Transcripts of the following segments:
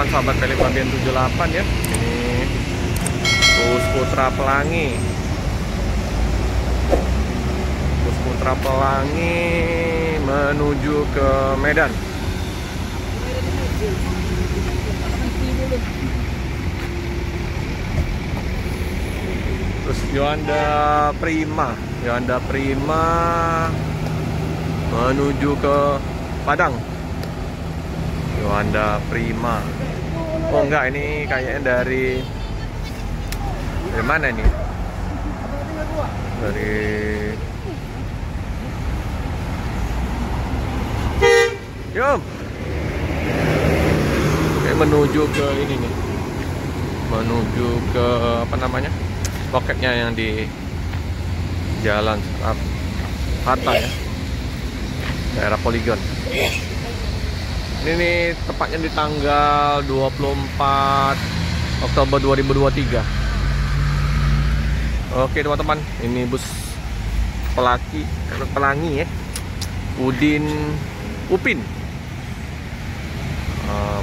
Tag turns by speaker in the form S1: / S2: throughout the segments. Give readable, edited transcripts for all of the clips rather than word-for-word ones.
S1: Sahabat Pelek Babian 78 ya. Ini bus Putra Pelangi. Bus Putra Pelangi menuju ke Medan. Terus Yuanda Prima menuju ke Padang. Yuanda Prima. Oh enggak, ini kayaknya dari mana nih? Dari Yum. Kayak menuju ke ini nih. Menuju ke apa namanya? Loketnya yang di Jalan Hatta ya. Daerah Poligon. Ini nih tepatnya di tanggal 24 Oktober 2023. Oke teman-teman, ini bus Pelangi ya. Upin.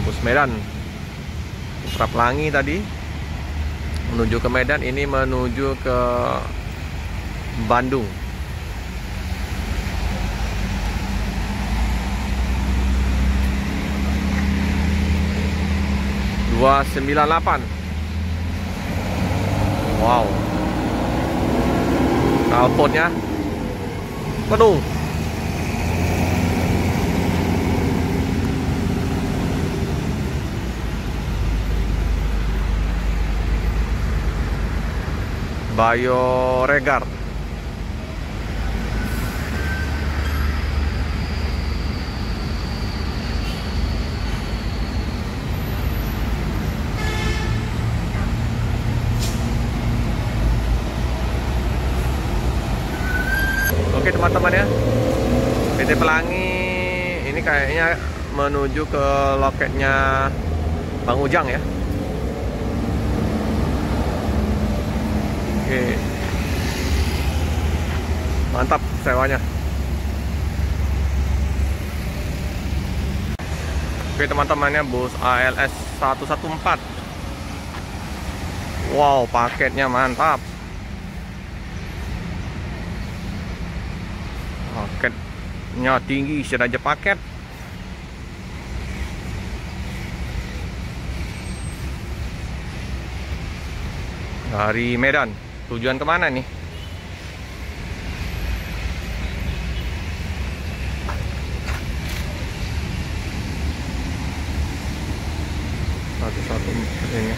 S1: Bus Medan. Putra Pelangi tadi menuju ke Medan, ini menuju ke Bandung. $298. Wow. Knalpotnya penuh. Bioregar. Oke teman-teman ya, PT Pelangi ini kayaknya menuju ke loketnya Bang Ujang ya. Oke, mantap sewanya. Oke teman-temannya, bus ALS 114. Wow, paketnya mantap. Paketnya tinggi, sederajat paket. Dari Medan, tujuan kemana nih? Satu ini.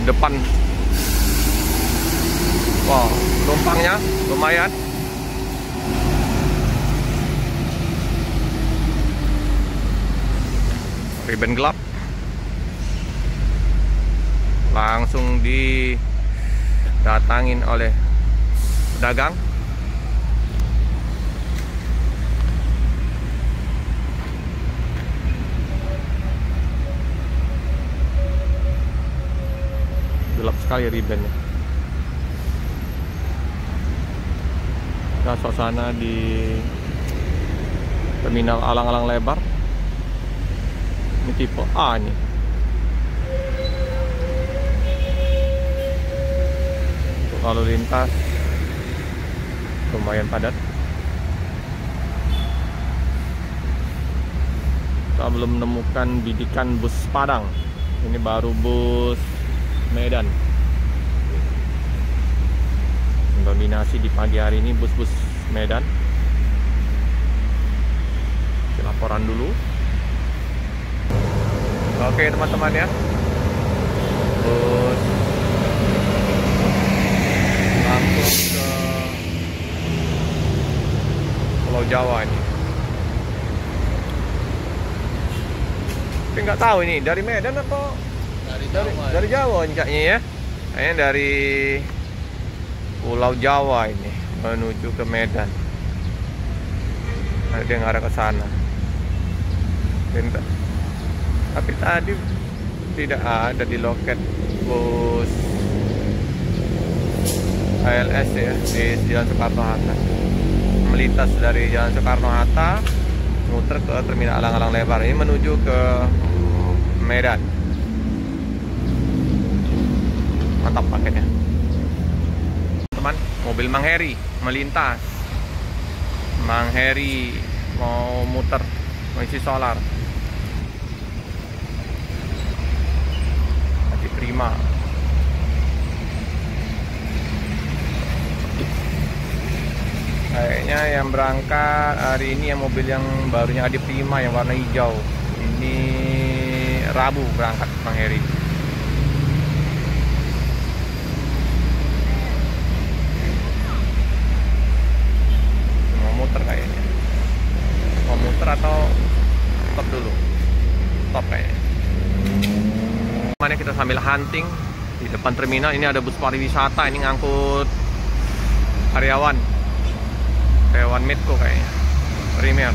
S1: Depan. Wow, penumpangnya lumayan. Ribbon gelap. Langsung didatangin oleh pedagang. Gelap sekali ribbonnya. Nah, suasana di terminal alang-alang lebar. Ini tipe A nih. Untuk lalu lintas lumayan padat. Kita belum menemukan bidikan bus Padang. Ini baru bus Medan. Dominasi di pagi hari ini bus-bus Medan. Laporan dulu. Oke teman-teman ya, bus langsung ke Pulau Jawa ini. Tapi nggak tahu ini dari Medan atau dari Jawa ini kayaknya ya. Kayaknya dari Pulau Jawa ini menuju ke Medan. Ada yang arah ke sana. Tapi tadi tidak ada di loket bus ALS ya, di Jalan Soekarno-Hatta. Melintas dari Jalan Soekarno-Hatta muter ke Terminal Alang-Alang Lebar. Ini menuju ke Medan. Mantap paketnya. Teman, mobil Mang Heri melintas. Mang Heri mau muter, mau isi solar. Masih prima. Kayaknya yang berangkat hari ini yang mobil yang barunya Adi Prima yang warna hijau. Ini Rabu berangkat Mang Heri. Mau muter kayaknya. Mau muter atau stop dulu? Stop kayaknya. Mana kita sambil hunting di depan terminal. Ini ada bus pariwisata, ini ngangkut karyawan Medco kayaknya, Premier,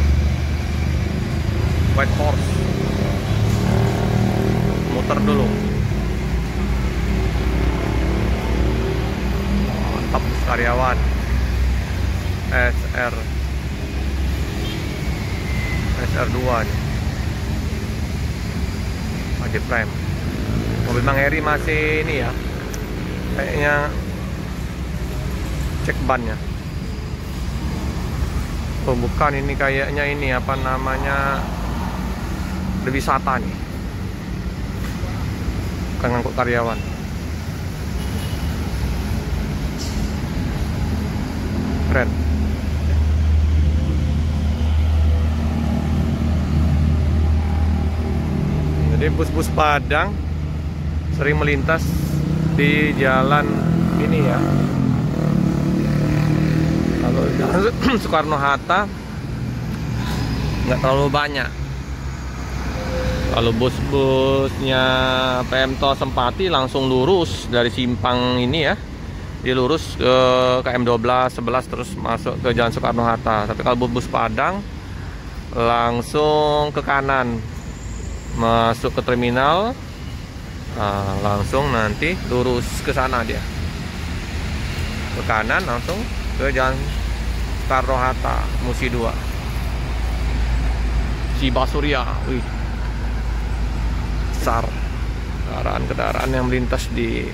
S1: White Horse. Muter dulu. Mantap, karyawan SR2 nih, Aji Prime. Mobil Mang Heri masih ini ya, kayaknya cek bannya. Oh bukan, ini kayaknya ini apa namanya, berwisata nih, bukan ngangkut karyawan. Keren. Jadi bus-bus Padang sering melintas di jalan ini ya. Kalau Soekarno-Hatta nggak terlalu banyak. Kalau bus-busnya Pemto Sempati langsung lurus dari simpang ini ya, dia lurus ke KM 12, 11 terus masuk ke Jalan Soekarno-Hatta. Tapi kalau bus Padang langsung ke kanan masuk ke terminal, nah, langsung nanti lurus ke sana dia, ke kanan langsung ke Jalan Soekarno-Hatta, Musi 2, Cibasurya. Wih, besar kendaraan yang melintas di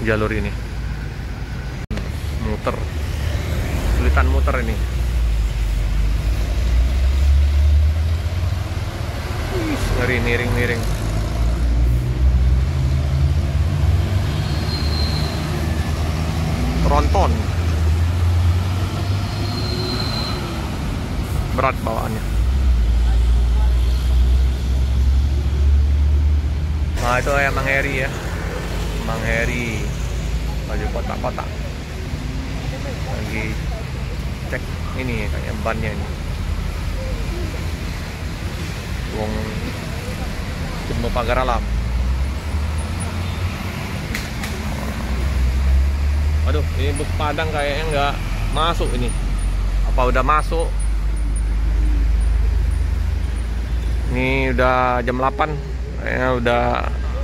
S1: jalur ini. Muter, kesulitan muter ini. Ngeri, miring. Tronton berat bawaannya. Nah itu ya Mang Heri ya, Mang Heri baju kotak-kotak lagi cek ini kayak bannya ini. Wong Jembo Pagar Alam. Aduh, ini bus Padang kayaknya nggak masuk ini. Apa udah masuk? Ini udah jam 8, kayaknya udah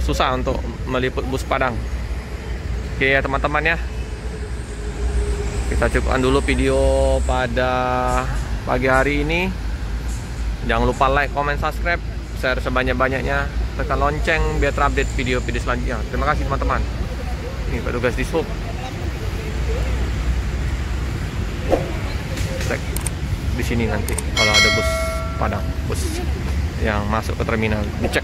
S1: susah untuk meliput bus Padang. Oke ya teman-teman ya, kita cukupkan dulu video pada pagi hari ini. Jangan lupa like, comment, subscribe, share sebanyak-banyaknya, tekan lonceng biar terupdate video-video selanjutnya. Terima kasih teman-teman. Ini petugas di sub. Cek di sini nanti kalau ada bus Padang, bus yang masuk ke terminal, dicek.